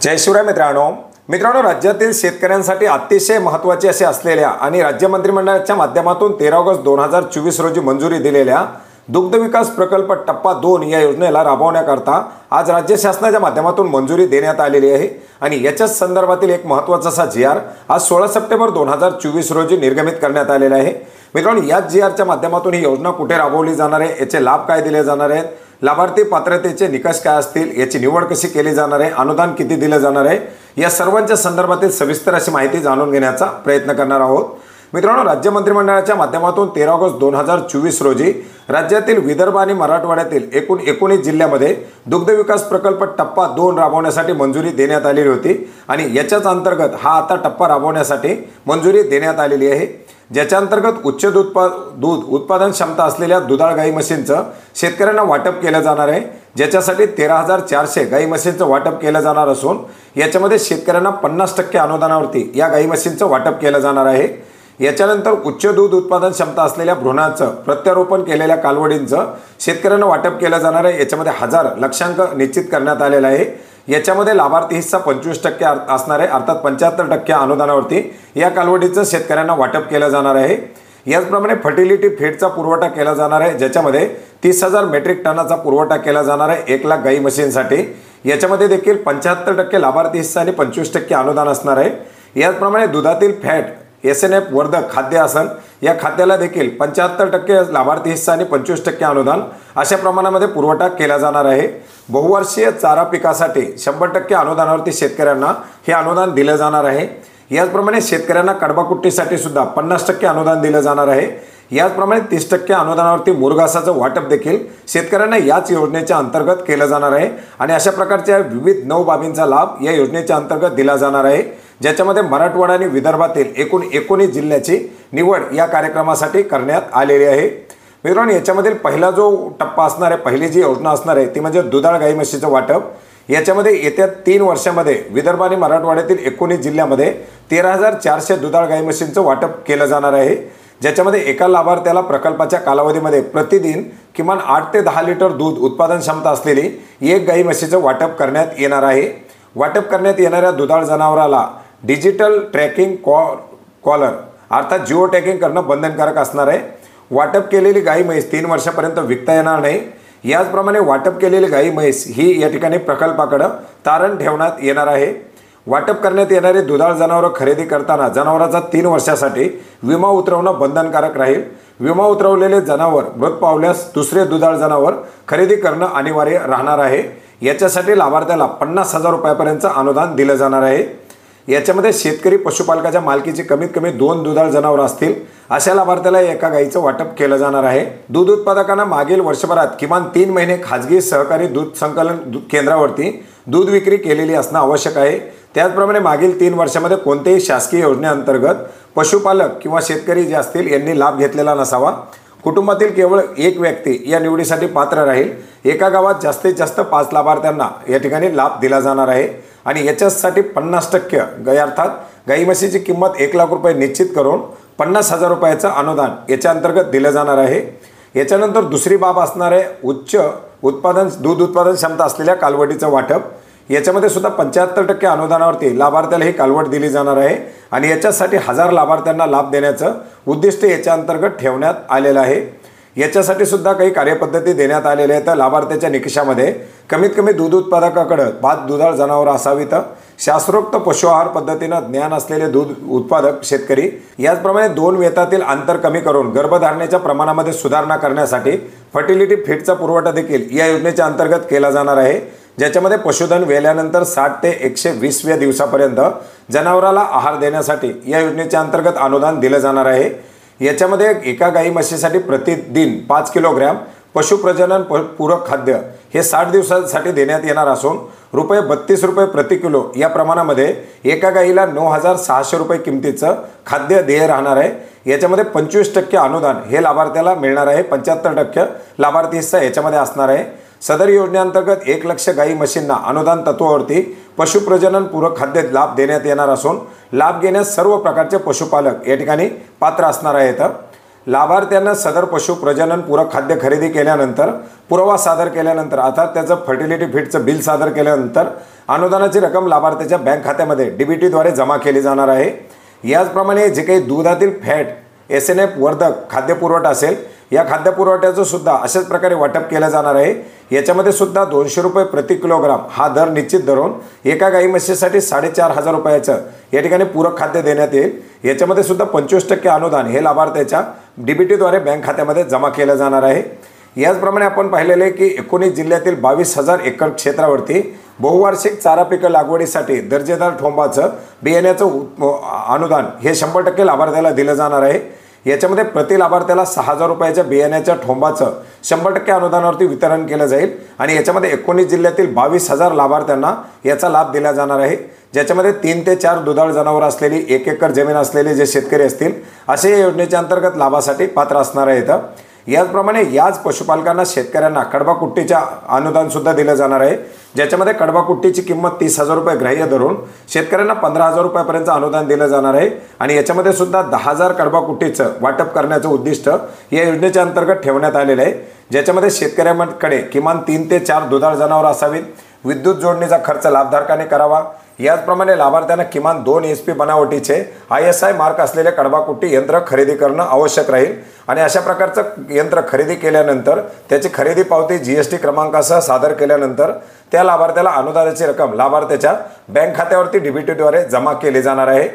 जय शिवराय मित्रांनो, राज्यातील शेतकऱ्यांसाठी अतिशय महत्त्वाचे असे असलेल्या आणि राज्य मंत्रिमंडळाच्या माध्यमातून 13 ऑगस्ट 2024 रोजी मंजुरी दिलेल्या दुग्ध विकास प्रकल्प टप्पा 2 या योजनेला राबवण्याकरता आज राज्य शासनाच्या माध्यमातून मंजुरी देण्यात आलेली आहे। आणि याच्याच संदर्भातील एक महत्त्वाचा असा जी.आर. आज 16 सप्टेंबर 2024 रोजी निर्गमित करण्यात आलेला आहे। मित्रांनो, या जी.आरच्या माध्यमातून ही योजना कुठे राबवली जाणार आहे, याचे लाभ काय दिले जाणार आहेत, लाभार्थी पात्रतेचे निकष काय असतील, याची निवड कशी केली जाणार आहे, अनुदान किती दिले जाणार आहे, या सर्वांच्या संदर्भातील सविस्तर अशी माहिती जाणून घेण्याचा प्रयत्न करणार आहोत। मित्रांनो, राज्य मंत्रिमंडळाच्या माध्यमातून 13 ऑगस्ट 2024 रोजी राज्यातील विदर्भ आणि मराठवाड्यातील एकूण 19 जिल्ह्यामध्ये दुग्ध विकास प्रकल्प टप्पा 2 राबवण्यासाठी मंजुरी देण्यात आलेली होती। आणि याच्याच अंतर्गत हा आता टप्पा राबवण्यासाठी मंजुरी देण्यात आलेली आहे, ज्याच्या अंतर्गत उच्च दूध उत्पादन क्षमता असलेल्या दुधाळ गाई म्हशींचं शेतकऱ्यांना वाटप केलं जाणार आहे, ज्याच्यासाठी 13,400 गाई म्हशींचं वाटप केलं जाणार असून याच्यामध्ये शेतकऱ्यांना 50% अनुदानावरती या गाई म्हशींचं वाटप केलं जाणार आहे। याच्यानंतर उच्च दूध उत्पादन क्षमता असलेल्या भ्रूणाचं प्रत्यारोपण केलेल्या कालवडींचं शेतकऱ्यांना वाटप केलं जाणार आहे। याच्यामध्ये 1000 लक्षांक निश्चित करण्यात आलेला आहे। याच्यामध्ये लाभार्थी हिस्सा 25% असणार आहे, अर्थात 75% अनुदानावरती या कालवडीचं शेतकऱ्यांना वाटप केलं जाणार आहे। याचप्रमाणे फर्टिलिटी फीडचा पुरवठा केला जाणार आहे, ज्याच्यामध्ये 30,000 मेट्रिक टनाचा पुरवठा केला जाणार आहे 1 लाख गाई म्हशींसाठी। याच्यामध्ये देखील 75% लाभार्थी हिस्सा आणि 25% अनुदान असणार आहे। याचप्रमाणे दुधातील फॅट SNF वर्धक खाद्य असेल, या खाद्याला देखील 75% लाभार्थी हिस्सा आणि 25% अनुदान अशा प्रमाणामध्ये पुरवठा केला जाणार आहे। बहुवर्षीय चारा पिकासाठी 100% अनुदानावरती शेतकऱ्यांना हे अनुदान दिले जाणार आहे। याचप्रमाणे शेतकऱ्यांना कडबाकुट्टीसाठी सुद्धा 50% अनुदान दिलं जाणार आहे। याचप्रमाणे 30% अनुदानावरती मुरघासाचं वाटप देखील शेतकऱ्यांना याच योजनेच्या अंतर्गत केलं जाणार आहे। आणि अशा प्रकारच्या विविध 9 बाबींचा लाभ या योजनेच्या अंतर्गत दिला जाणार आहे, ज्याच्यामध्ये मराठवाडा आणि विदर्भातील एकूण 19 जिल्ह्याची निवड या कार्यक्रमासाठी करण्यात आलेली आहे। मित्रांनो, याच्यामधील पहिला जो टप्पा असणार आहे, पहिली जी योजना असणार आहे ती म्हणजे दुधाळ गाई म्हशीचं वाटप। याच्यामध्ये येत्या 3 वर्षांमध्ये विदर्भ आणि मराठवाड्यातील 19 जिल्ह्यामध्ये 13,400 दुधाळ गाई म्हशींचं वाटप केलं जाणार आहे, ज्याच्यामध्ये एका लाभार्थ्याला प्रकल्पाच्या कालावधीमध्ये प्रतिदिन किमान 8 ते 10 लिटर दूध उत्पादन क्षमता असलेली 1 गाई म्हशीचं वाटप करण्यात येणार आहे। वाटप करण्यात येणाऱ्या दुधाळ जनावराला डिजिटल ट्रॅकिंग कॉलर अर्थात जिओ टॅगिंग करणं बंधनकारक असणार आहे। वाटप केलेली गाई म्हैस 3 वर्षापर्यंत विकता येणार नाही। याचप्रमाणे वाटप केलेली गाई म्हैस ही या ठिकाणी प्रकल्पाकडे तारण ठेवण्यात येणार आहे। वाटप करण्यात येणारे दुधाळ जनावरं खरेदी करताना जनावराचा 3 वर्षासाठी विमा उतरवणं बंधनकारक राहील। विमा उतरवलेले जनावर मृत पावल्यास दुसरे दुधाळ जनावर खरेदी करणं अनिवार्य राहणार आहे। याच्यासाठी लाभार्थ्याला 50,000 रुपयापर्यंतचं अनुदान दिलं जाणार आहे। याच्यामध्ये शेतकरी पशुपालकाच्या मालकीची कमीत कमी 2 दुधाळ जनावरं असतील अशा लाभार्थ्याला एका गाईचं वाटप केलं जाणार आहे। दूध उत्पादकांना मागील वर्षभरात किमान 3 महिने खाजगी सहकारी दूध संकलन केंद्रावरती दूध विक्री केलेली असणं आवश्यक आहे। त्याचप्रमाणे मागील 3 वर्षामध्ये कोणत्याही शासकीय योजनेअंतर्गत पशुपालक किंवा शेतकरी जे असतील यांनी लाभ घेतलेला नसावा। कुटुंबातील केवळ एक व्यक्ती या निवडीसाठी पात्र राहील। एका गावात जास्तीत जास्त 5 लाभार्थ्यांना या ठिकाणी लाभ दिला जाणार आहे। आणि याच्यासाठी 50% अर्थात गाई म्हशीची किंमत 1 लाख रुपये निश्चित करून 50,000 रुपयाचं अनुदान याच्या अंतर्गत दिलं जाणार आहे। याच्यानंतर दुसरी बाब असणार आहे उच्च दूध उत्पादन क्षमता असलेल्या कालवडीचं वाटप। याच्यामध्ये सुद्धा 75% अनुदानावरती लाभार्थ्याला ही कालवड दिली जाणार आहे। आणि याच्यासाठी 1000 लाभार्थ्यांना लाभ देण्याचं उद्दिष्ट याच्या अंतर्गत ठेवण्यात आलेलं आहे। याच्यासाठी सुद्धा काही कार्यपद्धती देण्यात आलेल्या आहेत। लाभार्थ्याच्या निकषामध्ये कमीत कमी दूध उत्पादकाकडे 5 दुधाळ जनावरं असावीत, शास्त्रोक्त पशु आहार पद्धतीनं ज्ञान असलेले दूध उत्पादक शेतकरी, याचप्रमाणे 2 वेतातील अंतर कमी करून गर्भधारणेच्या प्रमाणामध्ये सुधारणा करण्यासाठी फर्टिलिटी फीडचा पुरवठा देखील या योजनेच्या अंतर्गत केला जाणार आहे, ज्याच्यामध्ये पशुधन वेल्यानंतर 60 ते 120व्या दिवसापर्यंत जनावराला आहार देण्यासाठी या योजनेच्या अंतर्गत अनुदान दिलं जाणार आहे। याच्यामध्ये एका गाई म्हशीसाठी प्रतिदिन 5 किलोग्रॅम पशुप्रजनन पूरक खाद्य हे 60 दिवसांसाठी देण्यात येणार असून ₹32 प्रति किलो या प्रमाणामध्ये एका गाईला 9,600 रुपये किमतीचं खाद्य देय राहणार आहे। याच्यामध्ये 25% अनुदान हे लाभार्थ्याला मिळणार आहे, 75% लाभार्थी हिस्सा याच्यामध्ये असणार आहे। सदर योजनेअंतर्गत 1 लक्ष गाई म्हशींना अनुदान तत्वावरती पशुप्रजनन पूरक खाद्य लाभ देण्यात येणार असून लाभ घेण्यास सर्व प्रकारचे पशुपालक या ठिकाणी पात्र असणार आहेत। लाभार्थ्यांना सदर पशु प्रजनन पूरक खाद्य खरेदी केल्यानंतर पुरावा सादर केल्यानंतर अर्थात त्याचं फर्टिलिटी फिटचं बिल सादर केल्यानंतर अनुदानाची रक्कम लाभार्थ्याच्या बँक खात्यामध्ये डीबीटीद्वारे जमा केली जाणार आहे। याचप्रमाणे जे काही दुधातील फॅट SNF वर्धक खाद्यपुरवठा असेल या खाद्यपुरवठ्याचं सुद्धा अशाच प्रकारे वाटप केलं जाणार आहे। याच्यामध्ये सुद्धा 200 रुपये प्रति किलोग्राम हा दर निश्चित धरून एका गाई म्हशीसाठी 4,500 रुपयाचं या ठिकाणी पूरक खाद्य देण्यात येईल। याच्यामध्ये सुद्धा 25% अनुदान हे लाभार्थ्याच्या डीबीटीद्वारे बँक खात्यामध्ये जमा केलं जाणार आहे। याचप्रमाणे आपण पाहिलेले आहे की 19 जिल्ह्यातील 22,000 एकर क्षेत्रावरती बहुवार्षिक चारा पिकं लागवडीसाठी दर्जेदार ठोंबाचं बियाण्याचं अनुदान हे 100% लाभार्थ्याला दिलं जाणार आहे। याच्यामध्ये प्रति लाभार्थ्याला 6,000 रुपयाच्या बियाण्याच्या ठोंबाचं 100% अनुदानावरती वितरण केलं जाईल आणि याच्यामध्ये 19 जिल्ह्यातील 22,000 लाभार्थ्यांना याचा लाभ दिला जाणार आहे। ज्याच्यामध्ये 3 ते 4 दुधाळ जनावर असलेली 1 एकर जमीन असलेले जे शेतकरी असतील असे या योजनेच्या अंतर्गत लाभासाठी पात्र असणार आहेत। याचप्रमाणे याच पशुपालकांना शेतकऱ्यांना कडबा कुट्टीच्या अनुदान सुद्धा दिलं जाणार आहे। ज्याच्यामध्ये कडबा कुट्टीची किंमत 30,000 रुपये ग्राह्य धरून शेतकऱ्यांना 15,000 रुपयापर्यंत अनुदान दिलं जाणार आहे आणि याच्यामध्ये सुद्धा 10,000 कडबा कुट्टीचं वाटप करण्याचं उद्दिष्ट या योजनेच्या अंतर्गत ठेवण्यात आलेलं आहे। ज्याच्यामध्ये शेतकऱ्यांकडे किमान 3 ते 4 दुधाळ जनावर असावीत, विद्युत जोडणीचा खर्च लाभधारकाने करावा, याचप्रमाणे लाभार्थ्यांना किमान 2 SP बनावटीचे ISI मार्क असलेले कडबाकुट्टी यंत्र खरेदी करणं आवश्यक राहील आणि अशा प्रकारचं यंत्र खरेदी केल्यानंतर त्याची खरेदी पावती GST क्रमांकासह सादर केल्यानंतर त्या लाभार्थ्याला अनुदानाची रक्कम लाभार्थ्याच्या बँक खात्यावरती डीबीटीद्वारे जमा केली जाणार आहे।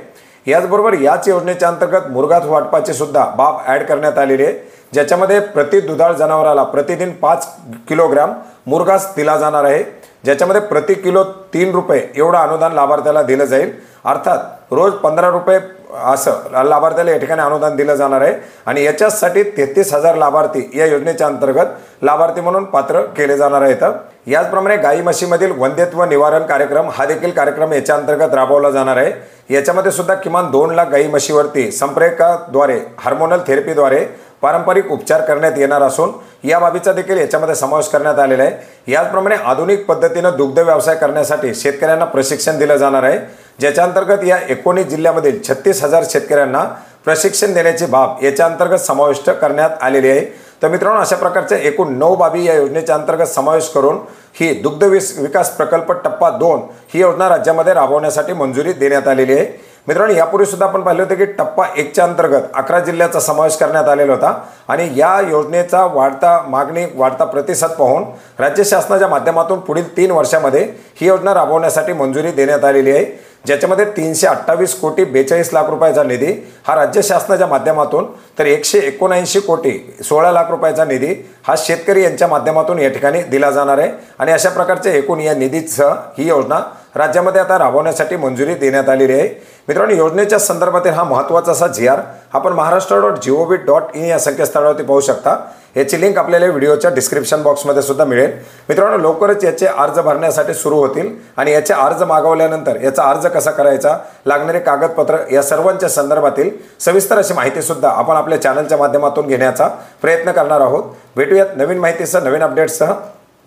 याचबरोबर याच योजनेच्या अंतर्गत मुरघास वाटपाची सुद्धा बाब ॲड करण्यात आलेली आहे। ज्याच्यामध्ये प्रति दुधाळ जनावराला प्रतिदिन 5 किलोग्राम मुरघास दिला जाणार आहे। ज्याच्यामध्ये प्रति किलो 3 रुपये एवढं अनुदान लाभार्थ्याला दिलं जाईल। अर्थात रोज 15 रुपये असं लाभार्थ्याला या ठिकाणी अनुदान दिलं जाणार आहे आणि याच्यासाठी 33,000 लाभार्थी या योजनेच्या अंतर्गत लाभार्थी म्हणून पात्र केले जाणार आहेत। याचप्रमाणे गाई म्हशीमधील वंध्यत्व निवारण कार्यक्रम हा देखील कार्यक्रम याच्या अंतर्गत राबवला जाणार आहे। याच्यामध्ये सुद्धा किमान 2 लाख गाई म्हशीवरती संप्रेरकाद्वारे हार्मोनल थेरपीद्वारे पारंपरिक उपचार करण्यात येणार असून या बाबीचा देखील याच्यामध्ये समावेश करण्यात आलेला आहे। याचप्रमाणे आधुनिक पद्धतीनं दुग्ध व्यवसाय करण्यासाठी शेतकऱ्यांना प्रशिक्षण दिलं जाणार आहे। ज्याच्या अंतर्गत या 19 जिल्ह्यामधील 36,000 शेतकऱ्यांना प्रशिक्षण देण्याची बाब याच्या अंतर्गत समाविष्ट करण्यात आलेली आहे। तर मित्रांनो, अशा प्रकारच्या एकूण 9 बाबी या योजनेच्या अंतर्गत समावेश करून ही दुग्ध विकास प्रकल्प टप्पा 2 ही योजना राज्यामध्ये राबवण्यासाठी मंजुरी देण्यात आलेली आहे। मित्रांनो, यापूर्वी सुद्धा आपण पाहिलं होतं की टप्पा 1 च्या अंतर्गत 11 जिल्ह्याचा समावेश करण्यात आलेला होता आणि या योजनेचा वाढता मागणी वाढता प्रतिसाद पाहून राज्य शासनाच्या माध्यमातून पुढील 3 वर्षामध्ये ही योजना राबवण्यासाठी मंजुरी देण्यात आलेली आहे। ज्याच्यामध्ये 328 कोटी 42 लाख रुपयाचा निधी हा राज्य शासनाच्या माध्यमातून तर 179 कोटी 16 लाख रुपयाचा निधी हा शेतकरी यांच्या माध्यमातून या ठिकाणी दिला जाणार आहे आणि अशा प्रकारचे एकूण या निधीसह ही योजना राज्यामध्ये आता राबवण्यासाठी मंजुरी देण्यात आलेली आहे। मित्रांनो, योजनेच्या संदर्भातील हा महत्त्वाचा असा GR आपण maharashtra.gov.in या संकेतस्थळावरती पाहू शकता। याची लिंक आपल्याला व्हिडिओच्या डिस्क्रिप्शन बॉक्समध्ये सुद्धा मिळेल। मित्रांनो, लवकरच याचे अर्ज भरण्यासाठी सुरू होतील आणि याचे अर्ज मागवल्यानंतर याचा अर्ज कसा करायचा, लागणारे कागदपत्र या सर्वांच्या संदर्भातील सविस्तर अशी माहिती सुद्धा आपण आपल्या चॅनलच्या माध्यमातून घेण्याचा प्रयत्न करणार आहोत। भेटूयात नवीन माहितीसह, नवीन अपडेट्ससह।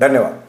धन्यवाद।